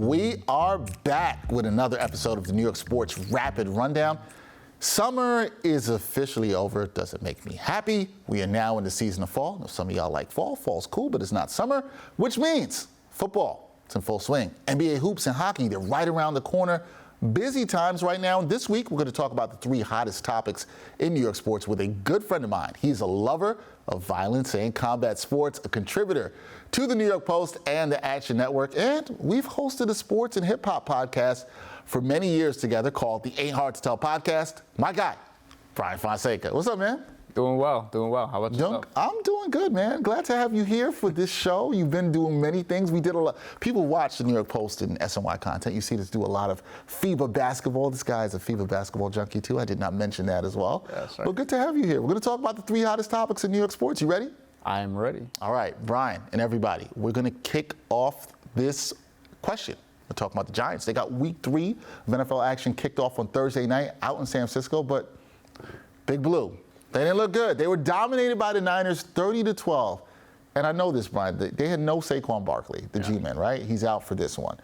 We are back with another episode of the New York Sports Rapid Rundown. Summer is officially over. Does it make me happy? We are now in the season of fall. Now, some of y'all like fall. Fall's cool, but it's not summer, which means football. It's in full swing. NBA hoops and hockey, they're right around the corner. Busy times right now. And this week, we're going to talk about the three hottest topics in New York sports with a good friend of mine. He's a lover of violence and combat sports, a contributor to the New York Post and the Action Network. And we've hosted a sports and hip hop podcast for many years together called the Ain't Hard to Tell podcast. My guy, Bryan Fonseca. What's up, man? Doing well. How about yourself? I'm doing good, man. Glad to have you here for this show. You've been doing many things. We did a lot. People watch the New York Post and SNY content. You see us do a lot of FIBA basketball. This guy is a FIBA basketball junkie, too. I did not mention that as well. Yeah, that's right. But good to have you here. We're going to talk about the three hottest topics in New York sports. You ready? I am ready. All right, Bryan and everybody, we're going to kick off this question. We're talking about the Giants. They got week 3 of NFL action kicked off on Thursday night out in San Francisco, but Big Blue, they didn't look good. They were dominated by the Niners 30-12. And I know this, Bryan, they had no Saquon Barkley, the G-Man, right? He's out for this one.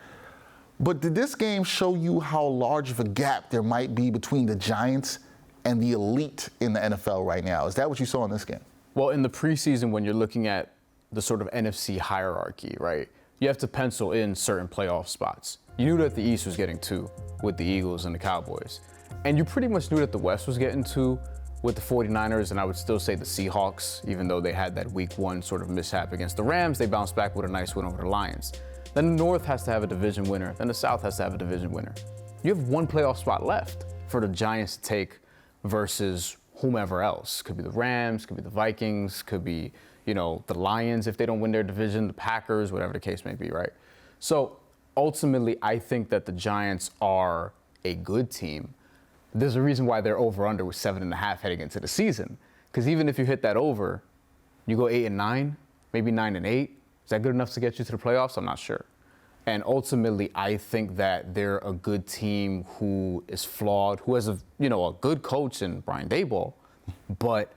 But did this game show you how large of a gap there might be between the Giants and the elite in the NFL right now? Is that what you saw in this game? Well, in the preseason, when you're looking at the sort of NFC hierarchy, right, you have to pencil in certain playoff spots. You knew that the East was getting 2 with the Eagles and the Cowboys. And you pretty much knew that the West was getting 2 with the 49ers, and I would still say the Seahawks, even though they had that week 1 sort of mishap against the Rams, they bounced back with a nice win over the Lions. Then the North has to have a division winner. Then the South has to have a division winner. You have 1 playoff spot left for the Giants to take versus whomever else. Could be the Rams, could be the Vikings, could be, the Lions if they don't win their division, the Packers, whatever the case may be, right? So ultimately, I think that the Giants are a good team. There's a reason why they're over-under with 7.5 heading into the season. Because even if you hit that over, you go 8-9, maybe 9-8. Is that good enough to get you to the playoffs? I'm not sure. And ultimately, I think that they're a good team who is flawed, who has a good coach in Brian Daboll, but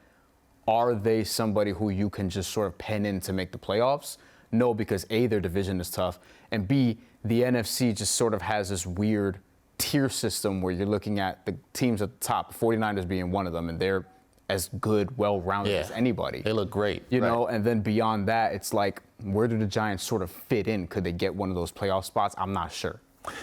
are they somebody who you can just sort of pen in to make the playoffs? No, because A, their division is tough, and B, the NFC just sort of has this weird tier system where you're looking at the teams at the top, 49ers being one of them, and they're as good, well-rounded as anybody. They look great. You know, and then beyond that, it's like, where do the Giants sort of fit in? Could they get one of those playoff spots? I'm not sure.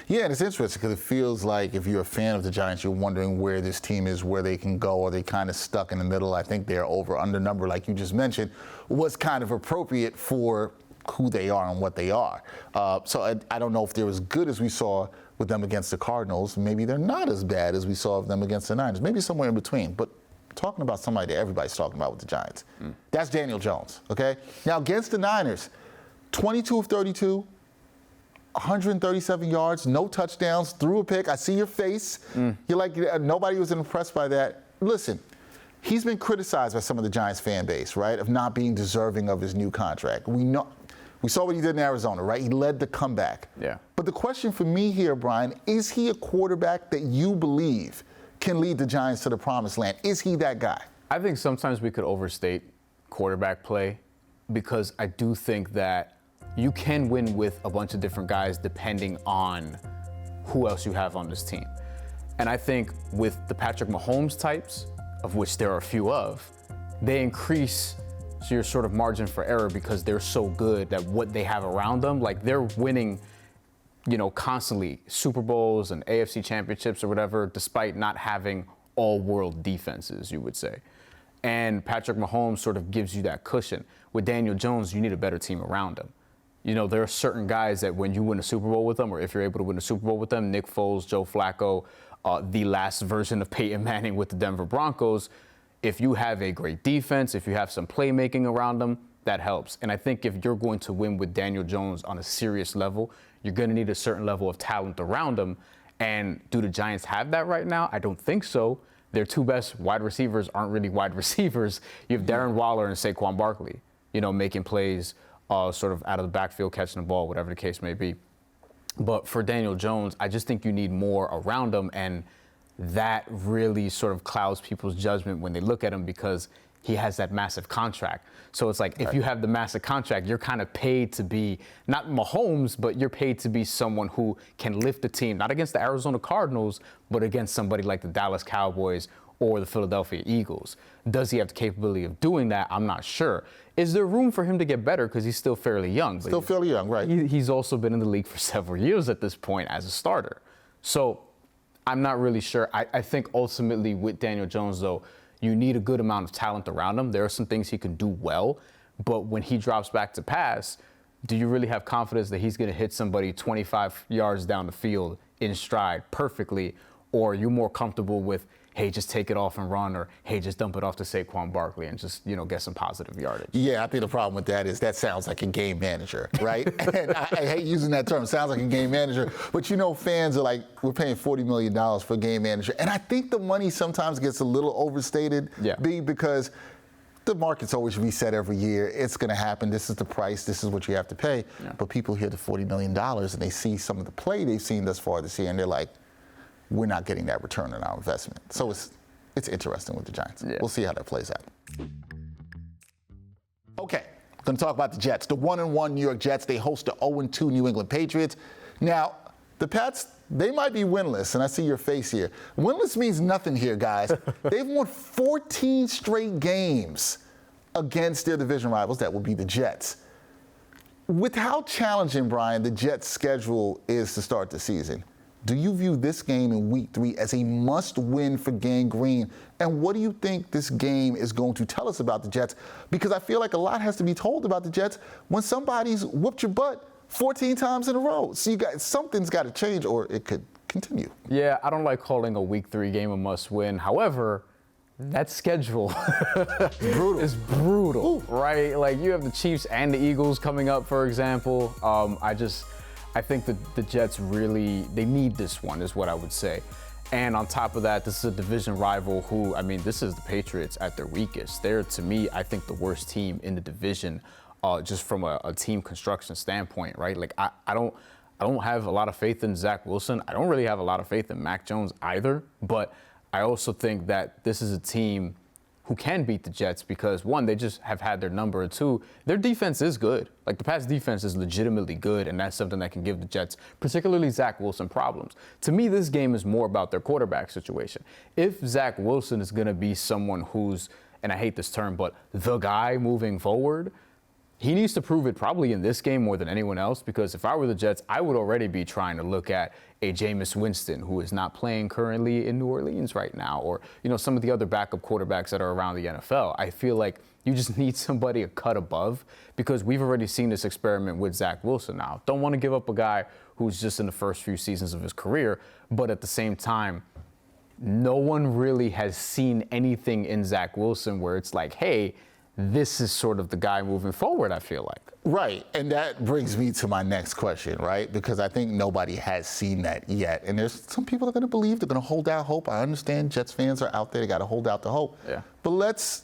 Yeah, and it's interesting because it feels like if you're a fan of the Giants, you're wondering where this team is, where they can go. Are they kind of stuck in the middle? I think their over-under number, like you just mentioned, was kind of appropriate for who they are and what they are. So I don't know if they're as good as we saw with them against the Cardinals. Maybe they're not as bad as we saw of them against the Niners. Maybe somewhere in between. But talking about somebody that everybody's talking about with the Giants, that's Daniel Jones, okay? Now, against the Niners, 22 of 32, 137 yards, no touchdowns, threw a pick. I see your face. You're like, nobody was impressed by that. Listen, he's been criticized by some of the Giants fan base, right, of not being deserving of his new contract. We saw what he did in Arizona, right? He led the comeback. Yeah. But the question for me here, Bryan, is he a quarterback that you believe can lead the Giants to the promised land? Is he that guy? I think sometimes we could overstate quarterback play because I do think that you can win with a bunch of different guys depending on who else you have on this team. And I think with the Patrick Mahomes types, of which there are a few of, they increase your sort of margin for error because they're so good that what they have around them, like they're winning, constantly Super Bowls and AFC championships or whatever, despite not having all-world defenses, you would say. And Patrick Mahomes sort of gives you that cushion. With Daniel Jones, you need a better team around him. There are certain guys that when you win a Super Bowl with them, or if you're able to win a Super Bowl with them, Nick Foles, Joe Flacco, the last version of Peyton Manning with the Denver Broncos, if you have a great defense, if you have some playmaking around them, that helps. And I think if you're going to win with Daniel Jones on a serious level, you're going to need a certain level of talent around him. And do the Giants have that right now? I don't think so. Their 2 best wide receivers aren't really wide receivers. You have Darren Waller and Saquon Barkley, making plays sort of out of the backfield, catching the ball, whatever the case may be. But for Daniel Jones, I just think you need more around him. And that really sort of clouds people's judgment when they look at him because he has that massive contract. So it's like, if you have the massive contract, you're kind of paid to be, not Mahomes, but you're paid to be someone who can lift the team, not against the Arizona Cardinals, but against somebody like the Dallas Cowboys or the Philadelphia Eagles. Does he have the capability of doing that? I'm not sure. Is there room for him to get better? Because he's still fairly young. Still fairly young, right. He's also been in the league for several years at this point as a starter. So I'm not really sure. I think ultimately with Daniel Jones, though, you need a good amount of talent around him. There are some things he can do well, but when he drops back to pass, do you really have confidence that he's going to hit somebody 25 yards down the field in stride perfectly? Or are you more comfortable with, hey, just take it off and run, or hey, just dump it off to Saquon Barkley and just, get some positive yardage? Yeah, I think the problem with that is that sounds like a game manager, right? And I hate using that term. It sounds like a game manager. But fans are like, we're paying $40 million for a game manager. And I think the money sometimes gets a little overstated, because the market's always reset every year. It's going to happen. This is the price. This is what you have to pay. Yeah. But people hear the $40 million and they see some of the play they've seen thus far this year, and they're like, we're not getting that return on our investment. So it's interesting with the Giants. Yeah. We'll see how that plays out. Okay, going to talk about the Jets. The 1-1 New York Jets, they host the 0-2 New England Patriots. Now, the Pats, they might be winless, and I see your face here. Winless means nothing here, guys. They've won 14 straight games against their division rivals. That would be the Jets. With how challenging, Bryan, the Jets' schedule is to start the season, do you view this game in Week 3 as a must-win for Gang Green? And what do you think this game is going to tell us about the Jets? Because I feel like a lot has to be told about the Jets when somebody's whooped your butt 14 times in a row. So something's got to change, or it could continue. Yeah, I don't like calling a Week 3 game a must-win. However, that schedule is brutal, right? Like, you have the Chiefs and the Eagles coming up, for example. I think that the Jets really, they need this one, is what I would say. And on top of that, this is a division rival who, this is the Patriots at their weakest. They're, to me, I think the worst team in the division, just from a team construction standpoint, right? Like, I don't have a lot of faith in Zach Wilson. I don't really have a lot of faith in Mac Jones either. But I also think that this is a team who can beat the Jets because, one, they just have had their number, and two, their defense is good. Like, the Pats' defense is legitimately good, and that's something that can give the Jets, particularly Zach Wilson, problems. To me, this game is more about their quarterback situation. If Zach Wilson is going to be someone who's, and I hate this term, but the guy moving forward, he needs to prove it probably in this game more than anyone else, because if I were the Jets, I would already be trying to look at a Jameis Winston, who is not playing currently in New Orleans right now, or, some of the other backup quarterbacks that are around the NFL. I feel like you just need somebody a cut above, because we've already seen this experiment with Zach Wilson now. Don't want to give up a guy who's just in the first few seasons of his career, but at the same time, no one really has seen anything in Zach Wilson where it's like, hey, this is sort of the guy moving forward, I feel like. Right, and that brings me to my next question, right? Because I think nobody has seen that yet. And there's some people that are going to believe, they're going to hold out hope. I understand Jets fans are out there, they got to hold out the hope. Yeah. But let's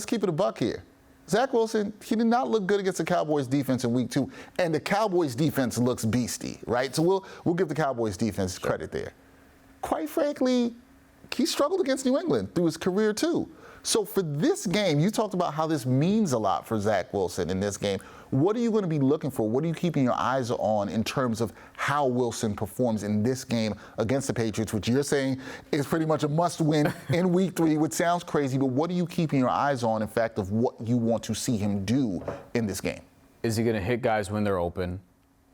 keep it a buck here. Zach Wilson, he did not look good against the Cowboys defense in Week 2. And the Cowboys defense looks beastie, right? So we'll give the Cowboys defense credit there. Quite frankly, he struggled against New England through his career too. So for this game, you talked about how this means a lot for Zach Wilson in this game. What are you going to be looking for? What are you keeping your eyes on in terms of how Wilson performs in this game against the Patriots, which you're saying is pretty much a must-win in Week 3, which sounds crazy, but what are you keeping your eyes on, in fact, of what you want to see him do in this game? Is he going to hit guys when they're open?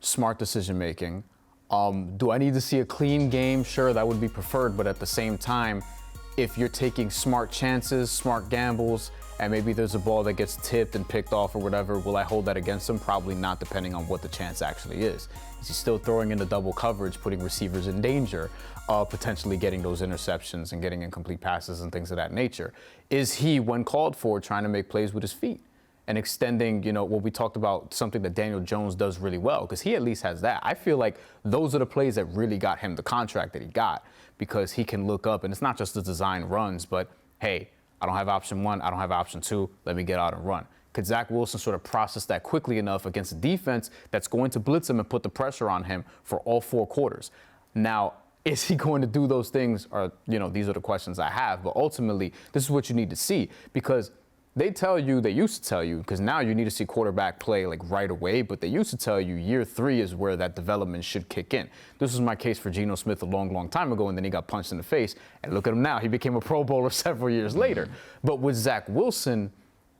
Smart decision-making. Do I need to see a clean game? Sure, that would be preferred, but at the same time, if you're taking smart chances, smart gambles, and maybe there's a ball that gets tipped and picked off or whatever, will I hold that against him? Probably not, depending on what the chance actually is. Is he still throwing into double coverage, putting receivers in danger, potentially getting those interceptions and getting incomplete passes and things of that nature? Is he, when called for, trying to make plays with his feet and extending, what we talked about, something that Daniel Jones does really well, because he at least has that. I feel like those are the plays that really got him the contract that he got, because he can look up, and it's not just the design runs, but, hey, I don't have option 1, I don't have option 2, let me get out and run. Could Zach Wilson sort of process that quickly enough against a defense that's going to blitz him and put the pressure on him for all 4 quarters? Now, is he going to do those things? Or, these are the questions I have, but ultimately, this is what you need to see, because they used to tell you, because now you need to see quarterback play like right away, but they used to tell you year 3 is where that development should kick in. This was my case for Geno Smith a long, long time ago, and then he got punched in the face. And look at him now. He became a Pro Bowler several years later. But with Zach Wilson,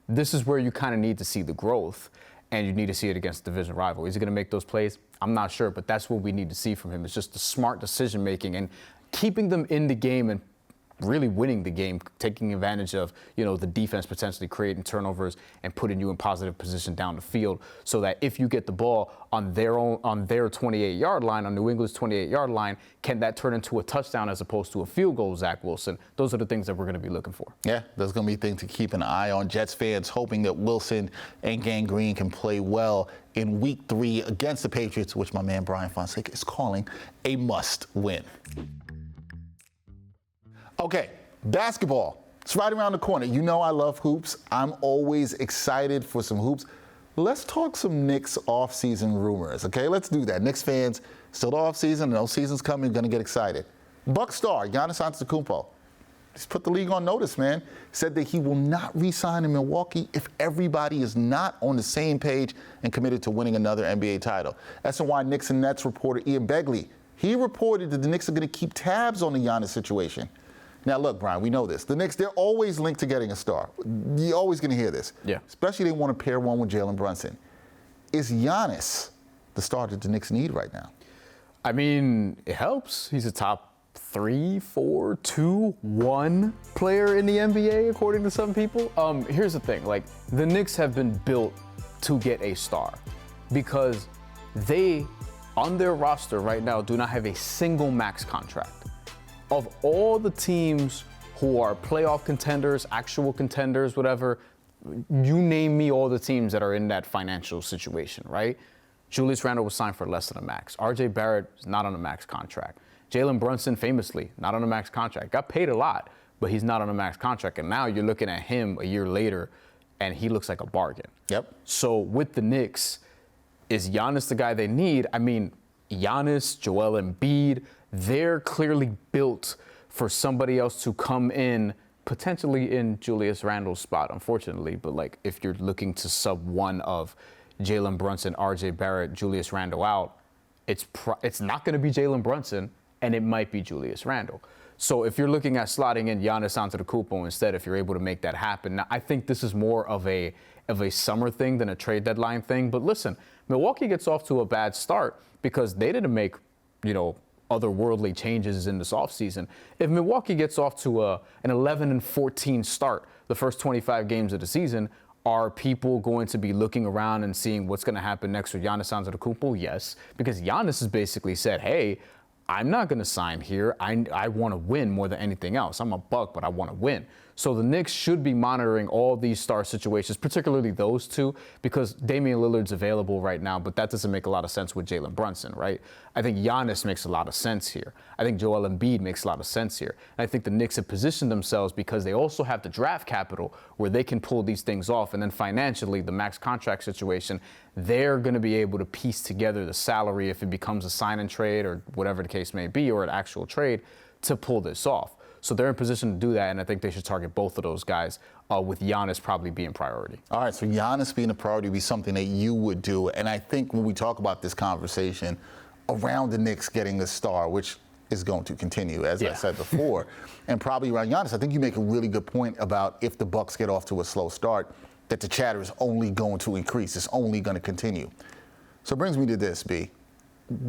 this is where you kind of need to see the growth, and you need to see it against division rival. Is he going to make those plays? I'm not sure, but that's what we need to see from him. It's just the smart decision making and keeping them in the game and really winning the game, taking advantage of, the defense potentially creating turnovers and putting you in positive position down the field, so that if you get the ball on their 28-yard line, on New England's 28-yard line, can that turn into a touchdown as opposed to a field goal, Zach Wilson? Those are the things that we're going to be looking for. Yeah, there's going to be things to keep an eye on. Jets fans hoping that Wilson and Gang Green can play well in Week 3 against the Patriots, which my man Bryan Fonseca is calling a must-win. Okay, basketball. It's right around the corner. You know I love hoops. I'm always excited for some hoops. Let's talk some Knicks off-season rumors, okay? Let's do that. Knicks fans, still the off-season, no season's coming, gonna get excited. Buck star, Giannis Antetokounmpo. He's put the league on notice, man. Said that he will not re-sign in Milwaukee if everybody is not on the same page and committed to winning another NBA title. That's why Knicks and Nets reporter Ian Begley, he reported that the Knicks are gonna keep tabs on the Giannis situation. Now, look, Bryan, we know this. The Knicks, they're always linked to getting a star. You're always going to hear this. Yeah. Especially they want to pair one with Jalen Brunson. Is Giannis the star that the Knicks need right now? I mean, it helps. He's a top 3, 4, 2, 1 player in the NBA, according to some people. Here's the thing. Like, the Knicks have been built to get a star because they, on their roster right now, do not have a single max contract. Of all the teams who are playoff contenders, actual contenders, whatever, you name me all the teams that are in that financial situation, right? Julius Randle was signed for less than a max. RJ Barrett is not on a max contract. Jalen Brunson, famously, not on a max contract. Got paid a lot, but he's not on a max contract. And now you're looking at him a year later, and he looks like a bargain. Yep. So with the Knicks, is Giannis the guy they need? I mean, Giannis, Joel Embiid, they're clearly built for somebody else to come in, potentially in Julius Randle's spot, unfortunately. But, like, if you're looking to sub one of Jalen Brunson, RJ Barrett, Julius Randle out, it's not going to be Jalen Brunson, and it might be Julius Randle. So if you're looking at slotting in Giannis Antetokounmpo instead, if you're able to make that happen, now I think this is more of a summer thing than a trade deadline thing. But listen, Milwaukee gets off to a bad start because they didn't make, otherworldly changes in this offseason. If Milwaukee gets off to an 11-14 start the first 25 games of the season, are people going to be looking around and seeing what's going to happen next with Giannis Antetokounmpo? Yes, because Giannis has basically said, hey, I'm not going to sign here. I want to win more than anything else. I'm a Buck, but I want to win. So the Knicks should be monitoring all these star situations, particularly those two, because Damian Lillard's available right now, but that doesn't make a lot of sense with Jalen Brunson, right? I think Giannis makes a lot of sense here. I think Joel Embiid makes a lot of sense here. And I think the Knicks have positioned themselves because they also have the draft capital where they can pull these things off. And then financially, the max contract situation, they're going to be able to piece together the salary if it becomes a sign and trade or whatever the case may be, or an actual trade, to pull this off. So they're in position to do that, and I think they should target both of those guys, with Giannis probably being priority. All right, so Giannis being a priority would be something that you would do. And I think when we talk about this conversation around the Knicks getting a star, which is going to continue, as I said before, and probably around Giannis, I think you make a really good point about if the Bucks get off to a slow start, that the chatter is only going to increase. It's only going to continue. So it brings me to this, B.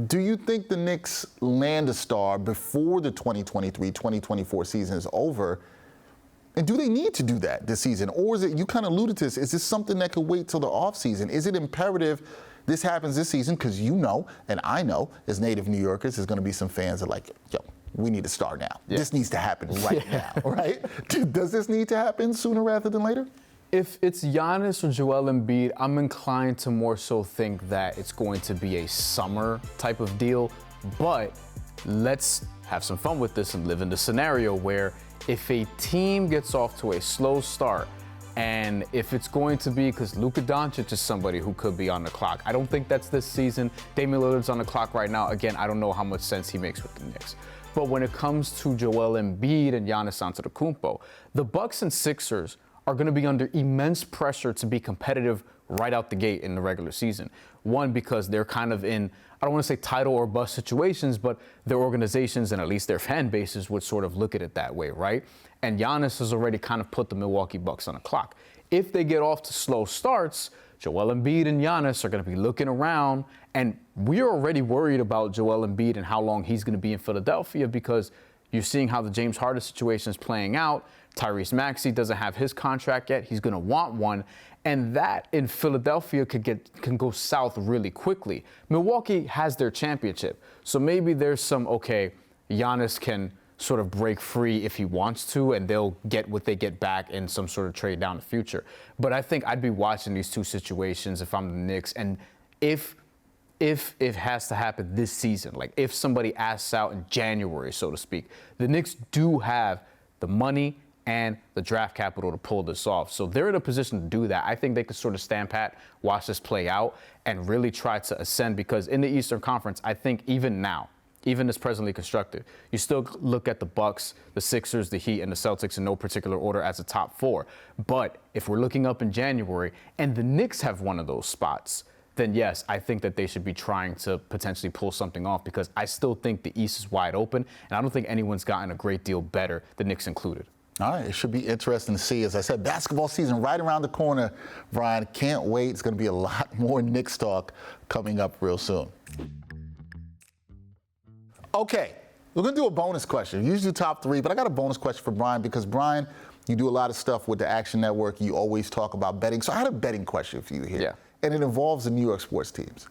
Do you think the Knicks land a star before the 2023-2024 season is over? And do they need to do that this season? Or is it, you kind of alluded to this, is this something that could wait till the offseason? Is it imperative this happens this season? Because you know, and I know, as native New Yorkers, there's going to be some fans that are like, yo, we need a star now. Yeah. This needs to happen right now, right? Does this need to happen sooner rather than later? If it's Giannis or Joel Embiid, I'm inclined to more so think that it's going to be a summer type of deal. But let's have some fun with this and live in the scenario where if a team gets off to a slow start, and if it's going to be, because Luka Doncic is somebody who could be on the clock. I don't think that's this season. Damian Lillard's on the clock right now. Again, I don't know how much sense he makes with the Knicks. But when it comes to Joel Embiid and Giannis Antetokounmpo, the Bucks and Sixers are going to be under immense pressure to be competitive right out the gate in the regular season. One, because they're kind of in, I don't want to say title or bust situations, but their organizations and at least their fan bases would sort of look at it that way, right? And Giannis has already kind of put the Milwaukee Bucks on the clock. If they get off to slow starts, Joel Embiid and Giannis are going to be looking around, and we're already worried about Joel Embiid and how long he's going to be in Philadelphia because you're seeing how the James Harden situation is playing out. Tyrese Maxey doesn't have his contract yet. He's going to want one. And that in Philadelphia can go south really quickly. Milwaukee has their championship. So maybe there's some, okay, Giannis can sort of break free if he wants to, and they'll get what they get back in some sort of trade down the future. But I think I'd be watching these two situations if I'm the Knicks. And if it has to happen this season, like if somebody asks out in January, so to speak, the Knicks do have the money and the draft capital to pull this off. So they're in a position to do that. I think they could sort of stand pat, watch this play out, and really try to ascend, because in the Eastern Conference, I think even now, even as presently constructed, you still look at the Bucks, the Sixers, the Heat, and the Celtics in no particular order as a top four. But if we're looking up in January and the Knicks have one of those spots, then yes, I think that they should be trying to potentially pull something off, because I still think the East is wide open, and I don't think anyone's gotten a great deal better, the Knicks included. All right, it should be interesting to see. As I said, basketball season right around the corner, Bryan. Can't wait. It's going to be a lot more Knicks talk coming up real soon. Okay, we're going to do a bonus question. We usually do top three, but I got a bonus question for Bryan, because, Bryan, you do a lot of stuff with the Action Network. You always talk about betting. So I had a betting question for you here. Yeah. And it involves the New York sports teams.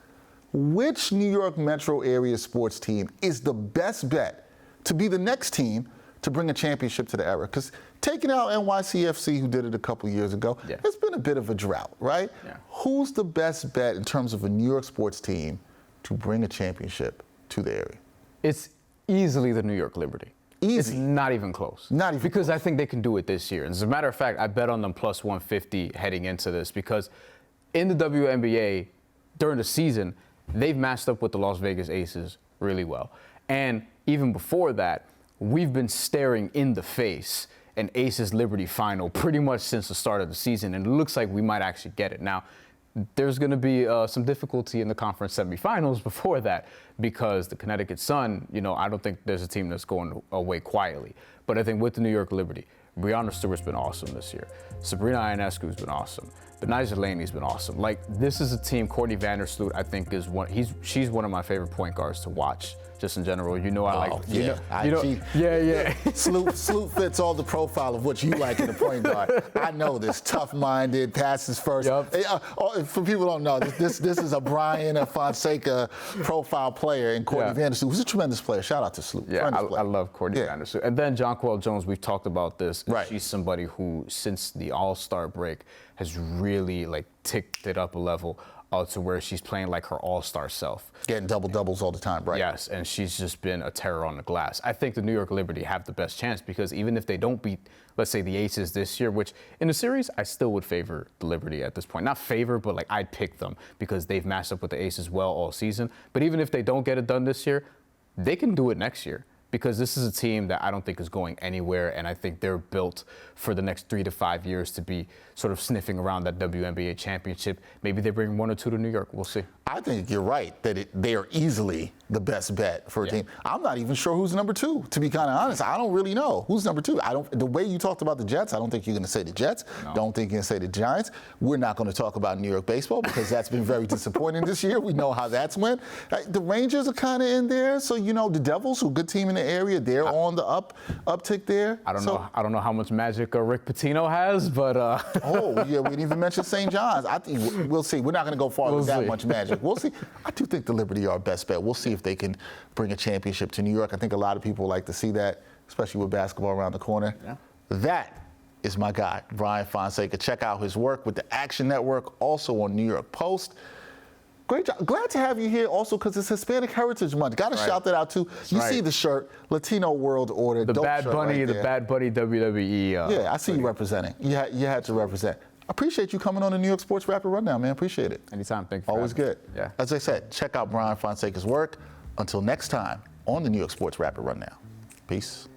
Which New York metro area sports team is the best bet to be the next team to bring a championship to the era? Because taking out NYCFC, who did it a couple years ago, it's been a bit of a drought, right? Yeah. Who's the best bet in terms of a New York sports team to bring a championship to the area? It's easily the New York Liberty. Easy. It's not even close. Not even because I think they can do it this year. And as a matter of fact, I bet on them plus 150 heading into this, because in the WNBA during the season, they've matched up with the Las Vegas Aces really well. And even before that, we've been staring in the face an Aces Liberty final pretty much since the start of the season, and it looks like we might actually get it. Now, there's going to be some difficulty in the conference semifinals before that, because the Connecticut Sun, I don't think there's a team that's going away quietly. But I think with the New York Liberty, Brianna Stewart's been awesome this year. Sabrina Ionescu's been awesome. Benijah Laney's been awesome. Like, this is a team. Courtney Vandersloot, I think, is she's one of my favorite point guards to watch, just in general. Sloot fits all the profile of what you like in a point guard. I know this. Tough-minded, passes first. Yep. For people who don't know, this is a Bryan, a Fonseca profile player in Courtney Vandersloot, who's a tremendous player. Shout out to Sloot. Yeah, I love Courtney Vandersloot. And then Jonquel Jones, we've talked about this. Right. She's somebody who, since the All-Star break, has really ticked it up a level to where she's playing like her all-star self. Getting double-doubles all the time, right? Yes, and she's just been a terror on the glass. I think the New York Liberty have the best chance, because even if they don't beat, let's say, the Aces this year, which in the series, I still would favor the Liberty at this point. Not favor, but I'd pick them, because they've matched up with the Aces well all season. But even if they don't get it done this year, they can do it next year, because this is a team that I don't think is going anywhere, and I think they're built for the next 3 to 5 years to be sort of sniffing around that WNBA championship. Maybe they bring 1 or 2 to New York. We'll see. I think you're right that they are easily the best bet for a team. I'm not even sure who's number 2, to be kind of honest. I don't really know who's number 2. The way you talked about the Jets, I don't think you're going to say the Jets. No. Don't think you're going to say the Giants. We're not going to talk about New York baseball, because that's been very disappointing this year. We know how that's went. The Rangers are kind of in there. So, the Devils, who are a good team in the area, they're on the uptick there. I don't know how much magic Rick Pitino has, but we didn't even mention St. John's. I think we'll see. We're not going to go far with that much magic. We'll see. I do think the Liberty are our best bet. We'll see if they can bring a championship to New York. I think a lot of people like to see that, especially with basketball around the corner. Yeah. That is my guy, Bryan Fonseca. Check out his work with the Action Network, also on New York Post. Great job. Glad to have you here also, because it's Hispanic Heritage Month. Got to shout that out too. You see the shirt, Latino World Order. The Bad Bunny, the Bad Bunny WWE. I see you representing. You had to represent. I appreciate you coming on the New York Sports Rapid Rundown, man. Appreciate it. Anytime. Thank you. Always good. Yeah. As I said, check out Bryan Fonseca's work. Until next time on the New York Sports Rapid Rundown. Peace.